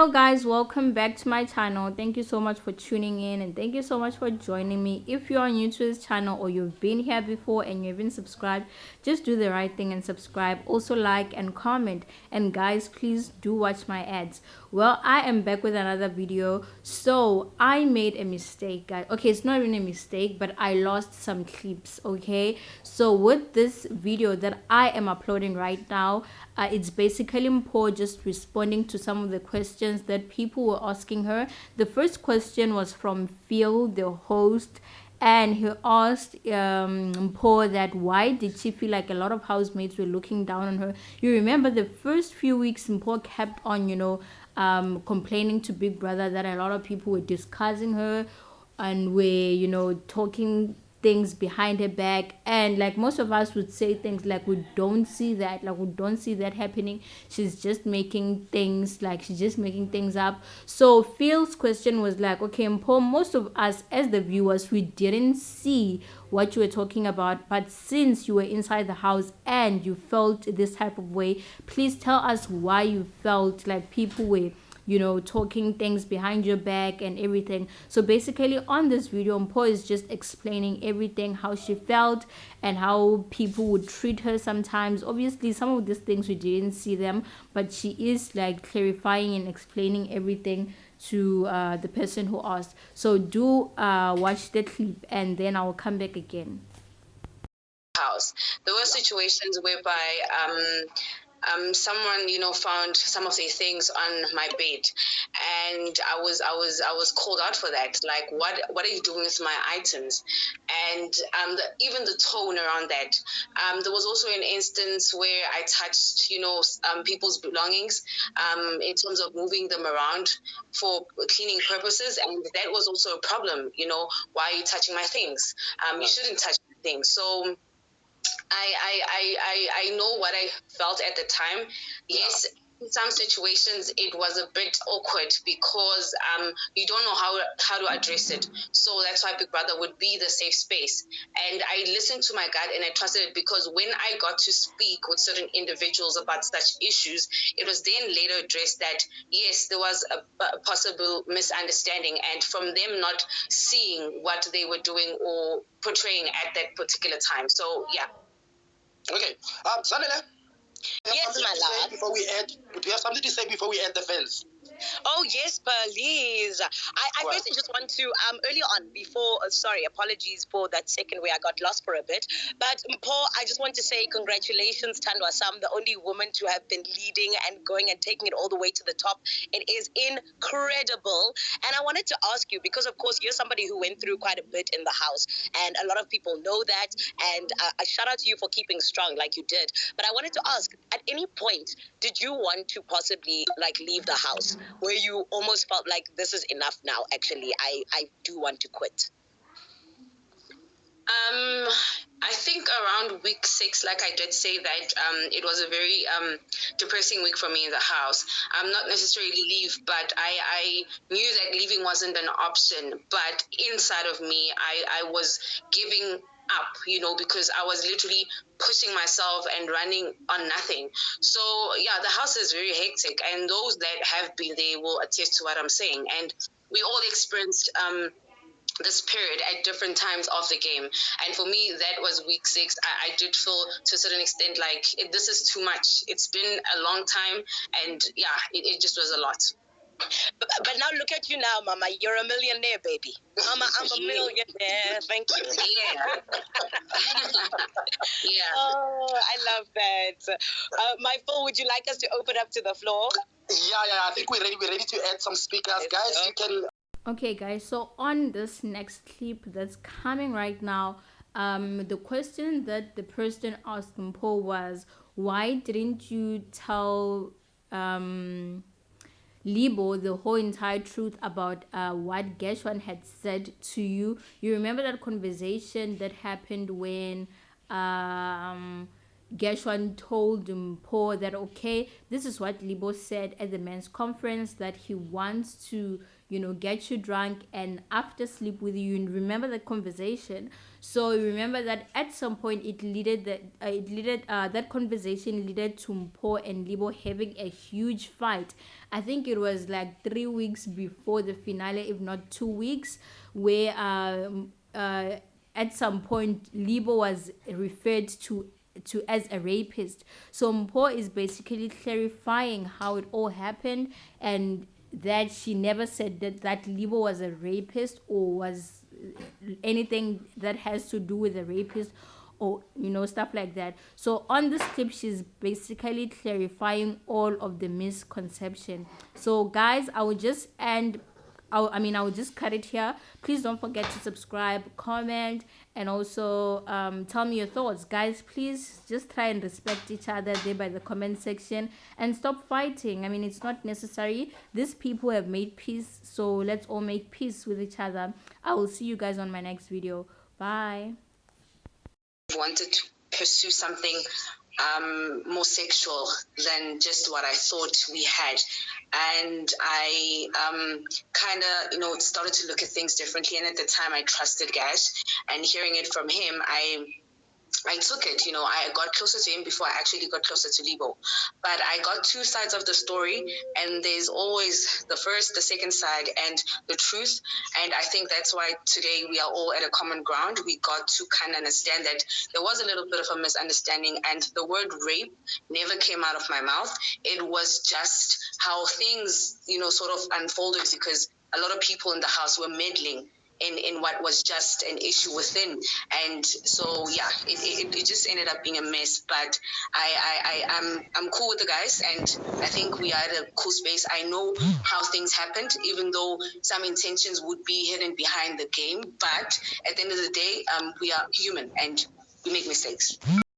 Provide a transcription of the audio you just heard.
Hello guys, welcome back to my channel. Thank you so much for tuning in and thank you so much for joining me. If you are new to this channel or you've been here before and you haven't subscribed, just do the right thing and subscribe. Also like and comment, and guys, please do watch my ads. Well, I am back with another video. So I made a mistake, guys. Okay, it's not even a mistake, but I lost some clips. Okay, so with this video that I am uploading right now, it's basically Mpho just responding to some of the questions that people were asking her. The first question was from Phil, the host, and he asked Mpho that why did she feel like a lot of housemates were looking down on her. You remember the first few weeks Mpho kept on, complaining to Big Brother that a lot of people were discussing her and were, talking things behind her back, and like most of us would say things like we don't see that, happening. She's just making things, up. So Phil's question was like, okay, Mpho, most of us as the viewers, we didn't see what you were talking about, but since you were inside the house and you felt this type of way, please tell us why you felt like people were talking things behind your back and everything. So basically on this video, Mpho is just explaining everything, how she felt and how people would treat her sometimes. Obviously some of these things we didn't see them, but she is like clarifying and explaining everything to the person who asked. So do watch the clip and then I will come back again. House. There were situations whereby someone found some of their things on my bed, and I was called out for that. Like, what are you doing with my items? And even the tone around that. There was also an instance where I touched people's belongings in terms of moving them around for cleaning purposes, and that was also a problem. Why are you touching my things? You shouldn't touch my things. So I know what I felt at the time. Yes, in some situations it was a bit awkward because you don't know how to address it. So that's why Big Brother would be the safe space. And I listened to my gut and I trusted it, because when I got to speak with certain individuals about such issues, it was then later addressed that yes, there was a possible misunderstanding, and from them not seeing what they were doing or portraying at that particular time. So yeah. Okay. Zanele, Yes, my love. do you have something to say before we end the fence? Oh, yes, please. I Well. basically just want to, earlier on, before, sorry, apologies for that second where I got lost for a bit. But, Paul, I just want to say congratulations, Tandwa Sam, the only woman to have been leading and going and taking it all the way to the top. It is incredible. And I wanted to ask you, because, of course, you're somebody who went through quite a bit in the house, and a lot of people know that. And I shout out to you for keeping strong like you did. But I wanted to ask, at any point, did you want to possibly, like, leave the house, where you almost felt like this is enough now, actually, I do want to quit? I think around week 6, like I did say that it was a very depressing week for me in the house. Not necessarily leave, but I knew that leaving wasn't an option. But inside of me, I was giving up, because I was literally pushing myself and running on nothing. So yeah, the house is very hectic, and those that have been there will attest to what I'm saying. And we all experienced this period at different times of the game. And for me, that was week 6. I did feel to a certain extent like this is too much. It's been a long time, and yeah, it just was a lot. But now look at you now, Mama. You're a millionaire, baby. Mama, I'm a millionaire. Thank you. Yeah. Yeah. Oh, I love that. Michael, would you like us to open up to the floor? Yeah. I think we're ready to add some speakers, guys. You can. Okay guys, so on this next clip that's coming right now, the question that the person asked Mpho was, why didn't you tell Libo the whole entire truth about what Gershon had said to you? You remember that conversation that happened when Gershon told Mpho that, okay, this is what Libo said at the men's conference, that he wants to, get you drunk and after sleep with you. And remember the conversation. So remember that at some point that conversation led to Mpho and Libo having a huge fight. I think it was like 3 weeks before the finale, if not 2 weeks, where at some point Libo was referred to as a rapist. So Mpho is basically clarifying how it all happened, and that she never said that Libo was a rapist or was anything that has to do with a rapist, or stuff like that. So on this clip she's basically clarifying all of the misconception. So guys, I will just end I will just cut it here. Please don't forget to subscribe, comment, and also tell me your thoughts. Guys, please just try and respect each other there by the comment section and stop fighting. I mean, it's not necessary. These people have made peace, so let's all make peace with each other. I will see you guys on my next video. Bye. Wanted to pursue something more sexual than just what I thought we had. And I kind of, started to look at things differently. And at the time, I trusted Gash. And hearing it from him, I took it, I got closer to him before I actually got closer to Libo. But I got two sides of the story, and there's always the first, the second side, and the truth. And I think that's why today we are all at a common ground. We got to kind of understand that there was a little bit of a misunderstanding, and the word rape never came out of my mouth. It was just how things, sort of unfolded, because a lot of people in the house were meddling in what was just an issue within. And so yeah, it just ended up being a mess. But I'm cool with the guys, and I think we are at a cool space. I know how things happened, even though some intentions would be hidden behind the game. But at the end of the day, we are human and we make mistakes.